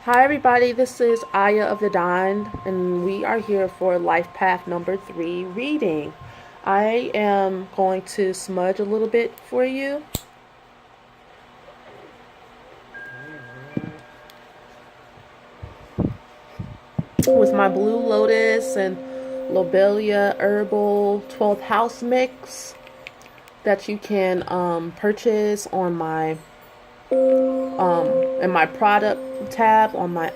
Hi everybody, this is Aya of the Dawn, and we are here for Life Path number 3 reading. I am going to smudge a little bit for you. With my Blue Lotus and Lobelia Herbal 12th House mix that you can purchase on my in my product tab on my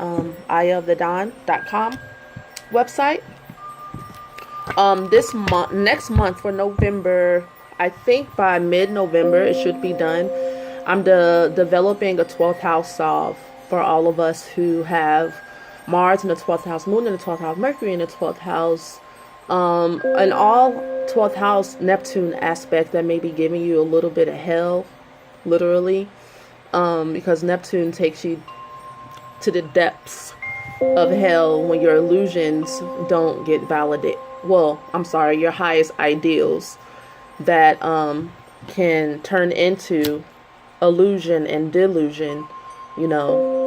ayaofthedawn.com website. This month, next month for November, I think by mid-November it should be done. I'm developing a 12th house solve for all of us who have Mars in the 12th house, Moon in the 12th house, Mercury in the 12th house, and all 12th house Neptune aspect that may be giving you a little bit of hell, literally, because Neptune takes you to the depths of hell when your illusions don't get validated. Well, I'm sorry, your highest ideals that can turn into illusion and delusion, you know,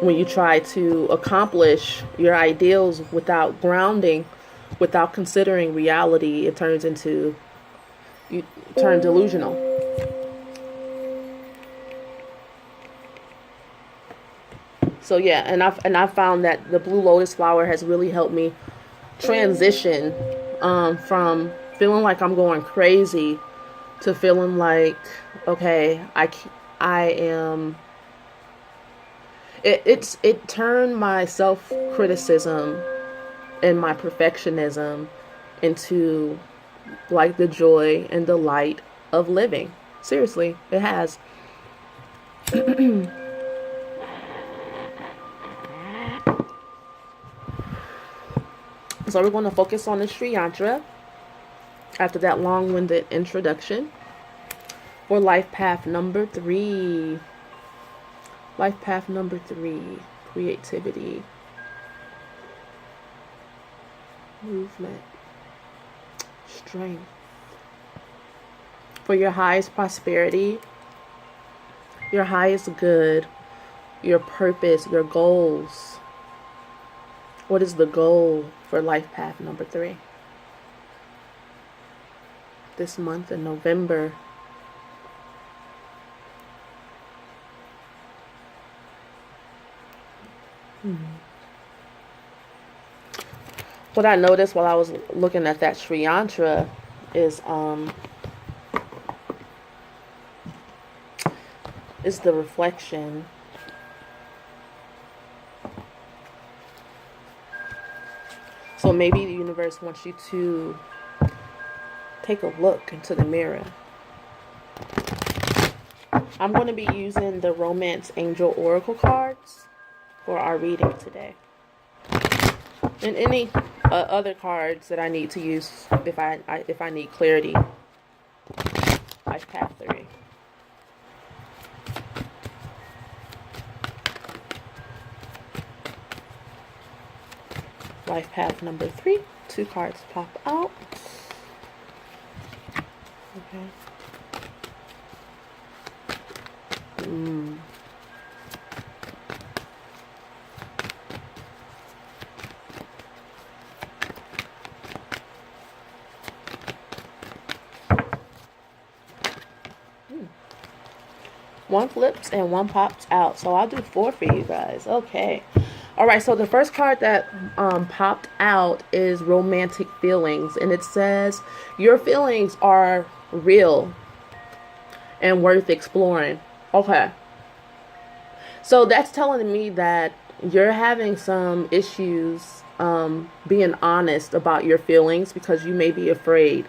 when you try to accomplish your ideals without grounding, without considering reality, it turns into, you turn delusional. So yeah, and I found that the Blue Lotus flower has really helped me transition from feeling like I'm going crazy to feeling like, okay, I am. It turned my self-criticism and my perfectionism into like the joy and delight of living. Seriously, it has. So we're going to focus on the Sri Yantra after that long-winded introduction for Life Path number 3. Life Path number 3, creativity, movement, strength. For your highest prosperity, your highest good, your purpose, your goals. What is the goal for Life Path number 3? This month in November. What I noticed while I was looking at that Sri Yantra is the reflection. So maybe the universe wants you to take a look into the mirror. I'm going to be using the Romance Angel Oracle cards for our reading today. And any other cards that I need to use if I need clarity. Life Path 3. Life Path number 3. 2 cards pop out. Okay. One flips and one pops out. So I'll do 4 for you guys. Okay. Alright, so the first card that popped out is romantic feelings. And it says, your feelings are real and worth exploring. Okay. So that's telling me that you're having some issues being honest about your feelings because you may be afraid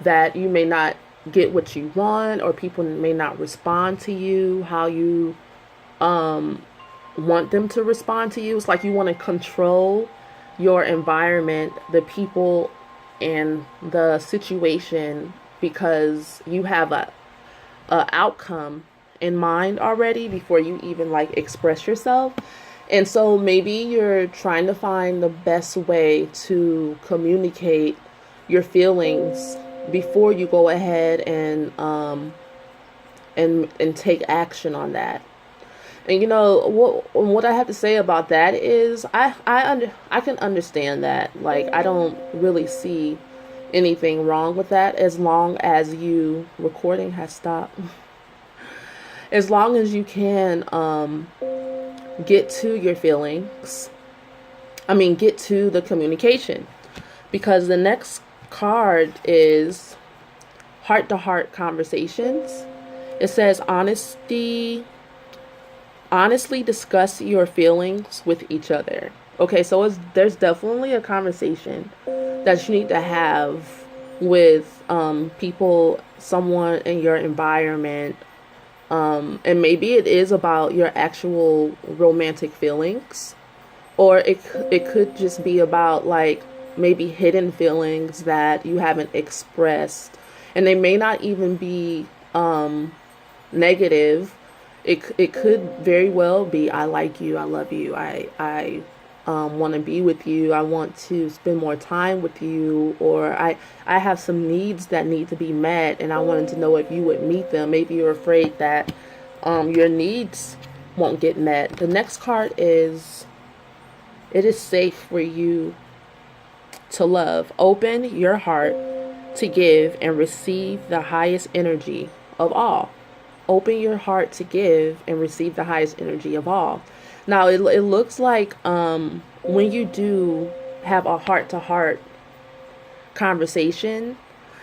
that you may not get what you want, or people may not respond to you how you want them to respond to you. It's like you want to control your environment, the people, and the situation because you have a outcome in mind already before you even like express yourself. And so maybe you're trying to find the best way to communicate your feelings before you go ahead and take action on that. And what I have to say about that is I can understand that. Like, I don't really see anything wrong with that, as long as you recording has stopped. As long as you can get to your feelings. Get to the communication, because the next card is heart-to-heart conversations. It says honestly discuss your feelings with each other. Okay, so there's definitely a conversation that you need to have with people, someone in your environment, and maybe it is about your actual romantic feelings, or it could just be about, like, maybe hidden feelings that you haven't expressed, and they may not even be negative. It could very well be, I like you, I love you, I want to be with you, I want to spend more time with you, or I have some needs that need to be met, and I wanted to know if you would meet them. Maybe you're afraid that your needs won't get met. The next card is, it is safe for you to love. Open your heart to give and receive the highest energy of all. Open your heart to give and receive the highest energy of all. Now, it looks like when you do have a heart-to-heart conversation,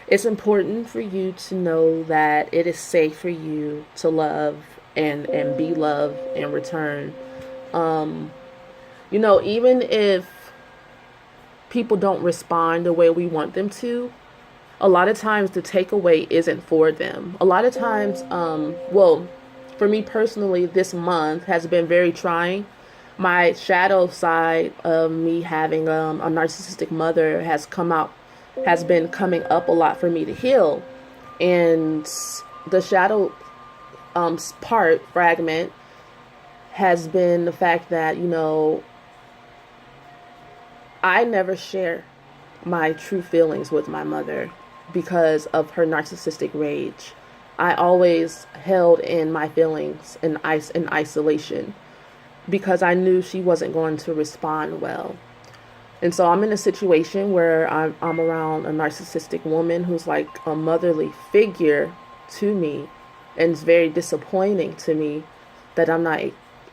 it's important for you to know that it is safe for you to love and be loved in return. Even if people don't respond the way we want them to, a lot of times the takeaway isn't for them. A lot of times, for me personally, this month has been very trying. My shadow side of me having a narcissistic mother has been coming up a lot for me to heal. And the shadow fragment has been the fact that, I never share my true feelings with my mother because of her narcissistic rage. I always held in my feelings in isolation because I knew she wasn't going to respond well. And so I'm in a situation where I'm around a narcissistic woman who's like a motherly figure to me, and it's very disappointing to me that I'm not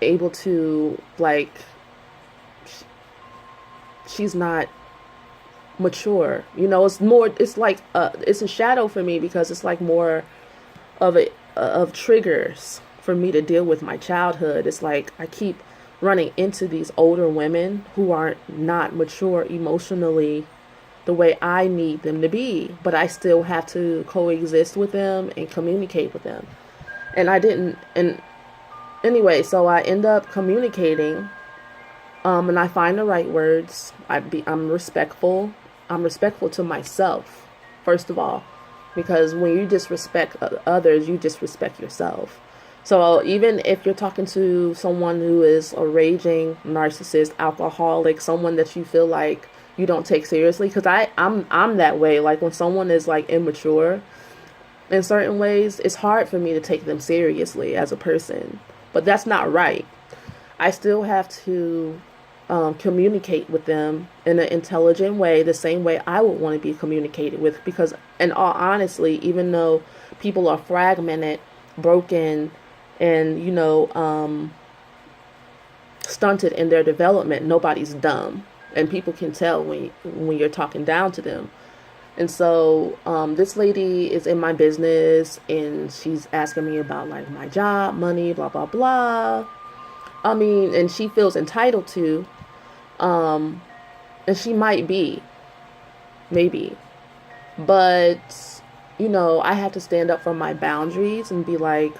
able to, like, she's not mature. It's like it's a shadow for me because it's like more of triggers for me to deal with my childhood. It's like I keep running into these older women who are not mature emotionally the way I need them to be, but I still have to coexist with them and communicate with them. And anyway, so I end up communicating, and I find the right words. I'm respectful. I'm respectful to myself, first of all, because when you disrespect others, you disrespect yourself. So even if you're talking to someone who is a raging narcissist, alcoholic, someone that you feel like you don't take seriously, because I'm that way. Like, when someone is like immature in certain ways, it's hard for me to take them seriously as a person. But that's not right. I still have to communicate with them in an intelligent way, the same way I would want to be communicated with. Because, in all honesty, even though people are fragmented, broken, and stunted in their development, nobody's dumb, and people can tell when you're talking down to them. And so this lady is in my business, and she's asking me about, like, my job, money, blah blah blah. And she feels entitled to, and she might be, maybe, but I have to stand up for my boundaries and be like,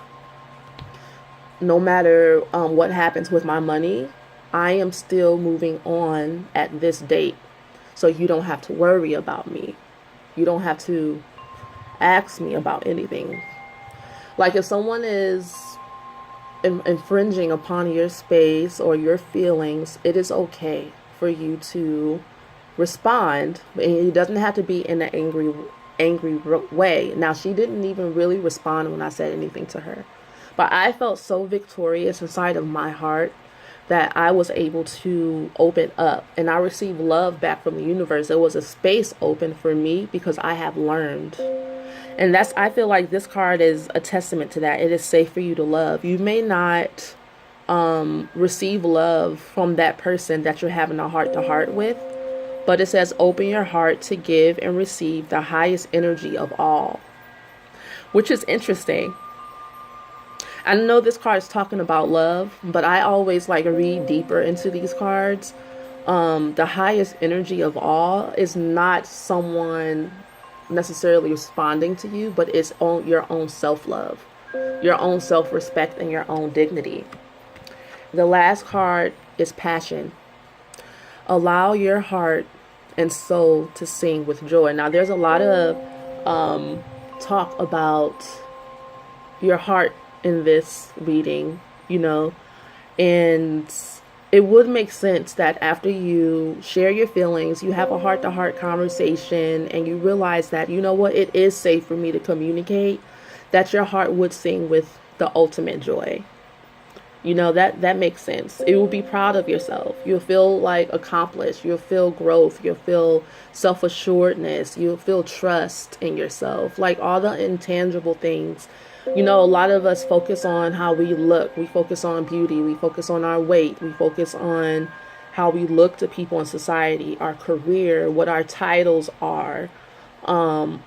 no matter what happens with my money, I am still moving on at this date. So you don't have to worry about me. You don't have to ask me about anything. Like, if someone is infringing upon your space or your feelings, it is okay for you to respond. And it doesn't have to be in an angry way. Now, she didn't even really respond when I said anything to her. But I felt so victorious inside of my heart that I was able to open up, and I received love back from the universe. There was a space open for me because I have learned. And I feel like this card is a testament to that. It is safe for you to love. You may not receive love from that person that you're having a heart-to-heart with, but it says open your heart to give and receive the highest energy of all, which is interesting. I know this card is talking about love, but I always like read deeper into these cards. The highest energy of all is not someone necessarily responding to you, but it's your own self-love, your own self-respect, and your own dignity. The last card is passion. Allow your heart and soul to sing with joy. Now, there's a lot of talk about your heart in this reading, and it would make sense that after you share your feelings, you have a heart-to-heart conversation, and you realize that, it is safe for me to communicate, that your heart would sing with the ultimate joy. That makes sense. You will be proud of yourself. You'll feel like accomplished. You'll feel growth. You'll feel self-assuredness. You'll feel trust in yourself. Like all the intangible things. A lot of us focus on how we look. We focus on beauty. We focus on our weight. We focus on how we look to people in society, our career, what our titles are, what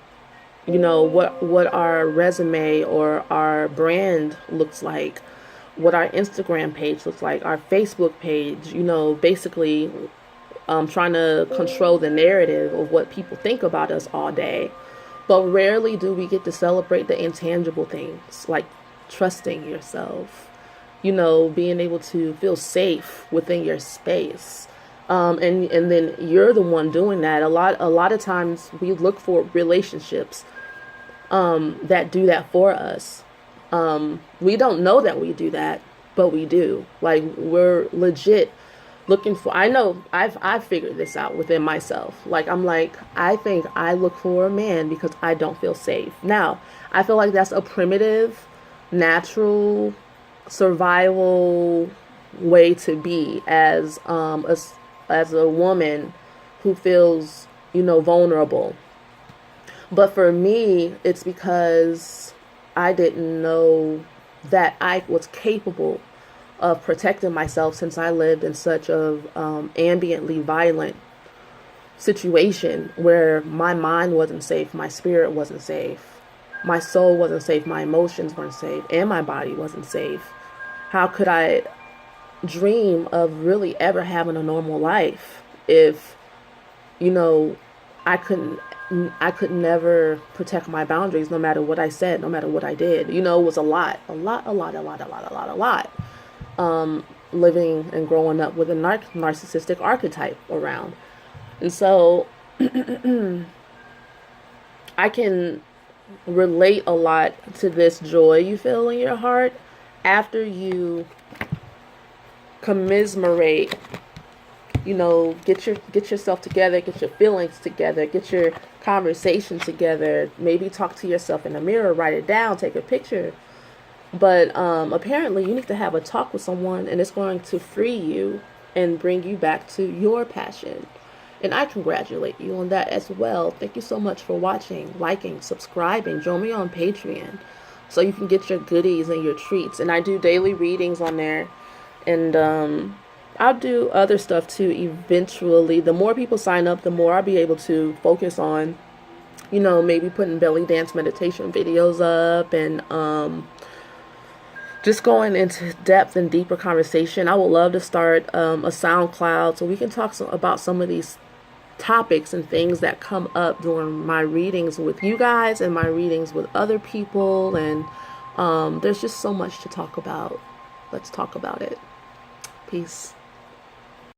our resume or our brand looks like, what our Instagram page looks like, our Facebook page, basically trying to control the narrative of what people think about us all day. But rarely do we get to celebrate the intangible things, like trusting yourself, being able to feel safe within your space. And then you're the one doing that. A lot of times we look for relationships that do that for us. We don't know that we do that, but we do. Like, we're legit looking for, I know I've figured this out within myself. Like, I think I look for a man because I don't feel safe. Now, I feel like that's a primitive, natural, survival way to be as a woman who feels, vulnerable. But for me, it's because I didn't know that I was capable of protecting myself, since I lived in such a ambiently violent situation where my mind wasn't safe, my spirit wasn't safe, my soul wasn't safe, my emotions weren't safe, and my body wasn't safe. How could I dream of really ever having a normal life if, I could never protect my boundaries, no matter what I said, no matter what I did. It was a lot. Living and growing up with a narcissistic archetype around. And so I can relate a lot to this joy you feel in your heart after you commiserate, get yourself together, get your feelings together, get your conversation together, maybe talk to yourself in the mirror, write it down, take a picture. But apparently you need to have a talk with someone, and it's going to free you and bring you back to your passion. And I congratulate you on that as well. Thank you so much for watching, liking, subscribing. Join me on Patreon so you can get your goodies and your treats. And I do daily readings on there. And I'll do other stuff too eventually. The more people sign up, the more I'll be able to focus on, maybe putting belly dance meditation videos up, and just going into depth and deeper conversation. I would love to start a SoundCloud so we can talk about some of these topics and things that come up during my readings with you guys and my readings with other people. And there's just so much to talk about. Let's talk about it. Peace.